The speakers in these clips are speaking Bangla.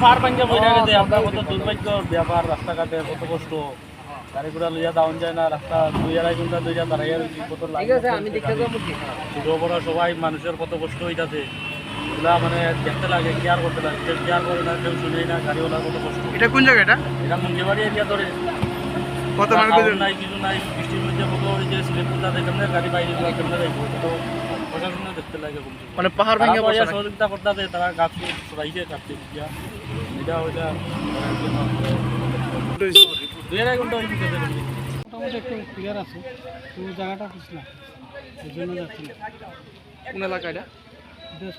পার ভাঙ্গা বইরা গেছে আমরা কত দুর্ভাগ্য ব্যাপার রাস্তাঘাটে কত কষ্ট গাড়ি ঘোড়া লইয়া দাউন যায় না রাস্তা 2-2.5 ঘন্টা দুইটা দাঁড়াইয়া রয়েছি কত ঠিক আছে আমি দেখে যাবো কি ছোট বড় সবাই মানুষের কত কষ্ট হইতাছে এগুলা মানে দেখতে লাগে কেয়ার করতে লাগে কেউ কেয়ার করে না কেউ শুনেই না গাড়িওয়ালার কত কষ্ট এটা কোন জায়গা এটা এটা মুন্ডিবাড়ি এরিয়া ধরে কত টাউন মার্কেট নাই কিছু নাই বৃষ্টির মধ্যে কত ওই যে স্লিপ করতে কেমনে গাড়ি বাইরে যাওয়া কেমনে যাইব তো প্রশাসনে দেখতে লাগে কমছে মানে পাহাড় ভেঙে বসে নাকি? সহযোগিতা করতে তারা গাছ সরাইছে কাটতে দিয়া এটা ওইটা 2.5 ঘন্টা হয়ে গেছে মোটামুটি একটু ক্লিয়ার আছে তো জায়গাটা বুঝলাম এই জন্য যাচ্ছি না কোন এলাকা এটা এটা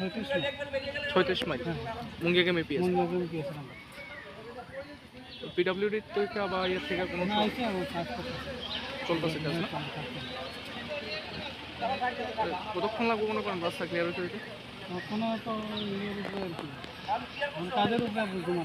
36 মাইল মুঙ্গিয়া কেমে পিএস মন্দির গিয়েছিলাম পিডব্লিউডি থেকে বা এর থেকে কোনো না আইসি আমি কাজ করতে চলতেছে কাজ না কতক্ষণ লাগবে মনে করেন রাস্তা ক্লিয়ার হতে হইতে কোনো তো ইয়ের উপরে আর কি কাজের উপরে বুঝতে না